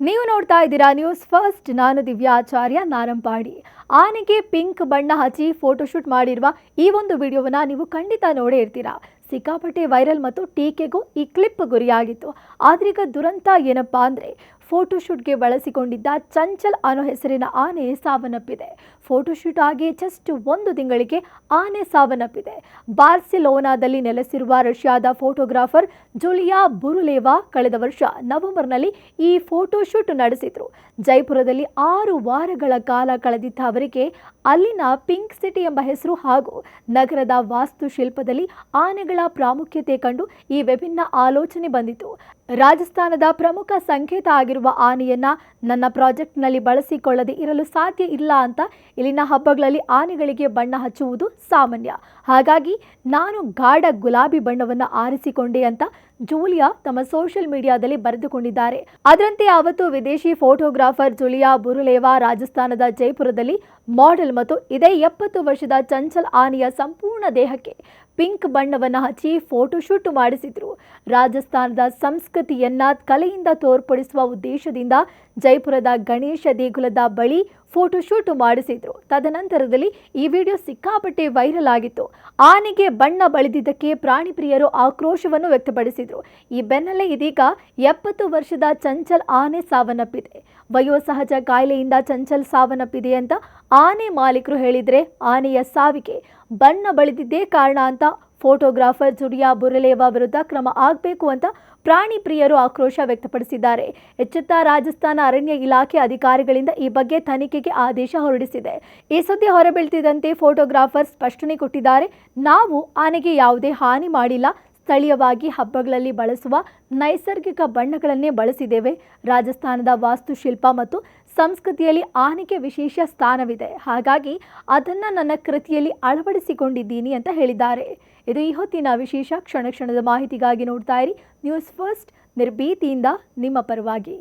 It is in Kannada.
ನೀವು ನೋಡ್ತಾ ಇದ್ದೀರಾ ನ್ಯೂಸ್ ಫಸ್ಟ್. ನಾನು ದಿವ್ಯಾ ಆಚಾರ್ಯ ನಾರಂಪಾಡಿ. ಆನೆಗೆ ಪಿಂಕ್ ಬಣ್ಣ ಹಚ್ಚಿ ಫೋಟೋಶೂಟ್ ಮಾಡಿರುವ ಈ ಒಂದು ವಿಡಿಯೋವನ್ನ ನೀವು ಖಂಡಿತ ನೋಡೇ ಇರ್ತೀರಾ. ಸಿಕ್ಕಾಪಟ್ಟೆ ವೈರಲ್ ಮತ್ತು ಟೀಕೆಗೂ ಈ ಕ್ಲಿಪ್ ಗುರಿಯಾಗಿತ್ತು. ಆದ್ರೀಗ ದುರಂತ ಏನಪ್ಪಾ ಅಂದ್ರೆ ಫೋಟೋಶೂಟ್ಗೆ ಬಳಸಿಕೊಂಡಿದ್ದ ಚಂಚಲ್ ಅನ್ನೋ ಹೆಸರಿನ ಆನೆ ಸಾವನ್ನಪ್ಪಿದೆ. ಫೋಟೋಶೂಟ್ ಆಗಿ ಜಸ್ಟ್ 1 ತಿಂಗಳಿಗೆ ಆನೆ ಸಾವನ್ನಪ್ಪಿದೆ. ಬಾರ್ಸಿಲೋನಾದಲ್ಲಿ ನೆಲೆಸಿರುವ ರಷ್ಯಾದ ಫೋಟೋಗ್ರಾಫರ್ ಜೂಲಿಯಾ ಬುರುಲೇವಾ ಕಳೆದ ವರ್ಷ ನವೆಂಬರ್ನಲ್ಲಿ ಈ ಫೋಟೋಶೂಟ್ ನಡೆಸಿದ್ರು. ಜೈಪುರದಲ್ಲಿ 6 ವಾರಗಳ ಕಾಲ ಕಳೆದಿದ್ದ ಅವರಿಗೆ ಅಲ್ಲಿನ ಪಿಂಕ್ ಸಿಟಿ ಎಂಬ ಹೆಸರು ಹಾಗೂ ನಗರದ ವಾಸ್ತುಶಿಲ್ಪದಲ್ಲಿ ಆನೆಗಳ ಪ್ರಾಮುಖ್ಯತೆ ಕಂಡು ಈ ವಿಭಿನ್ನ ಆಲೋಚನೆ ಬಂದಿತು. ರಾಜಸ್ಥಾನದ ಪ್ರಮುಖ ಸಂಕೇತ ಆಗಿರುವ ಆನೆಯನ್ನ ನನ್ನ ಪ್ರಾಜೆಕ್ಟ್ನಲ್ಲಿ ಬಳಸಿಕೊಳ್ಳದೆ ಇರಲು ಸಾಧ್ಯ ಇಲ್ಲ ಅಂತ ಇಲ್ಲಿನ ಹಬ್ಬಗಳಲ್ಲಿ ಆನೆಗಳಿಗೆ ಬಣ್ಣ ಹಚ್ಚುವುದು ಸಾಮಾನ್ಯ. ಹಾಗಾಗಿ ನಾನು ಗಾಢ ಗುಲಾಬಿ ಬಣ್ಣವನ್ನು ಆರಿಸಿಕೊಂಡೆ ಅಂತ ಜೂಲಿಯಾ ತಮ್ಮ ಸೋಷಿಯಲ್ ಮೀಡಿಯಾದಲ್ಲಿ ಬರೆದುಕೊಂಡಿದ್ದಾರೆ. ಅದರಂತೆ ಅವತ್ತು ವಿದೇಶಿ ಫೋಟೋಗ್ರಾಫರ್ ಜೂಲಿಯಾ ಬುರುಲೇವಾ ರಾಜಸ್ಥಾನದ ಜೈಪುರದಲ್ಲಿ ಮಾಡೆಲ್ ಮತ್ತು ಇದೇ 70 ವರ್ಷದ ಚಂಚಲ್ ಆನೆಯ ಸಂಪೂರ್ಣ ದೇಹಕ್ಕೆ ಪಿಂಕ್ ಬಣ್ಣವನ್ನು ಹಚ್ಚಿ ಫೋಟೋಶೂಟ್ ಮಾಡಿಸಿದ್ರು. ರಾಜಸ್ಥಾನದ ಸಂಸ್ಕೃತಿಯನ್ನ ಕಲೆಯಿಂದ ತೋರ್ಪಡಿಸುವ ಉದ್ದೇಶದಿಂದ ಜೈಪುರದ ಗಣೇಶ ದೇಗುಲದ ಬಳಿ ಫೋಟೋಶೂಟ್ ಮಾಡಿಸಿದ್ರು. ತದನಂತರದಲ್ಲಿ ಈ ವಿಡಿಯೋ ಸಿಕ್ಕಾಪಟ್ಟೆ ವೈರಲ್ ಆಗಿತ್ತು. ಆನೆಗೆ ಬಣ್ಣ ಬಳಿದಿದ್ದಕ್ಕೆ ಪ್ರಾಣಿ ಪ್ರಿಯರು ಆಕ್ರೋಶವನ್ನು ವ್ಯಕ್ತಪಡಿಸಿದ್ರು. ಈ ಬೆನ್ನಲ್ಲೇ ಇದೀಗ 70 ವರ್ಷದ ಚಂಚಲ್ ಆನೆ ಸಾವನ್ನಪ್ಪಿದೆ. ವಯೋಸಹಜ ಕಾಯಿಲೆಯಿಂದ ಚಂಚಲ್ ಸಾವನ್ನಪ್ಪಿದೆ ಅಂತ ಆನೆ ಮಾಲೀಕರು ಹೇಳಿದ್ರೆ ಆನೆಯ ಸಾವಿಗೆ ಬಣ್ಣ ಬಳಿದಿದ್ದೇ ಕಾರಣ ಅಂತ ಫೋಟೋಗ್ರಾಫರ್ ಜೂಲಿಯಾ ಬುರುಲೇವಾ ವಿರುದ್ಧ ಕ್ರಮ ಆಗಬೇಕು ಅಂತ ಪ್ರಾಣಿ ಪ್ರಿಯರು ಆಕ್ರೋಶ ವ್ಯಕ್ತಪಡಿಸಿದ್ದಾರೆ. ಎಚ್ಚೆತ್ತ ರಾಜಸ್ಥಾನ ಅರಣ್ಯ ಇಲಾಖೆ ಅಧಿಕಾರಿಗಳಿಂದ ಈ ಬಗ್ಗೆ ತನಿಖೆಗೆ ಆದೇಶ ಹೊರಡಿಸಿದೆ. ಈ ಸುದ್ದಿ ಹೊರಬೀಳ್ತಿದ್ದಂತೆ ಫೋಟೋಗ್ರಾಫರ್ ಸ್ಪಷ್ಟನೆ ಕೊಟ್ಟಿದ್ದಾರೆ. ನಾವು ಆನೆಗೆ ಯಾವುದೇ ಹಾನಿ ಮಾಡಿಲ್ಲ. ಸ್ಥಳೀಯವಾಗಿ ಹಬ್ಬಗಳಲ್ಲಿ ಬಳಸುವ ನೈಸರ್ಗಿಕ ಬಣ್ಣಗಳನ್ನೇ ಬಳಸಿದ್ದೇವೆ. ರಾಜಸ್ಥಾನದ ವಾಸ್ತುಶಿಲ್ಪ ಮತ್ತು ಸಂಸ್ಕೃತಿಯಲ್ಲಿ ಆನೆಗೆ ವಿಶೇಷ ಸ್ಥಾನವಿದೆ. ಹಾಗಾಗಿ ಅದನ್ನು ನನ್ನ ಕೃತಿಯಲ್ಲಿ ಅಳವಡಿಸಿಕೊಂಡಿದ್ದೀನಿ ಅಂತ ಹೇಳಿದ್ದಾರೆ. ಇದು ಈ ಹೊತ್ತಿನ ವಿಶೇಷ. ಕ್ಷಣ ಕ್ಷಣದ ಮಾಹಿತಿಗಾಗಿ ನೋಡ್ತಾ ಇರಿ ನ್ಯೂಸ್ ಫಸ್ಟ್, ನಿರ್ಭೀತಿಯಿಂದ ನಿಮ್ಮ ಪರವಾಗಿ.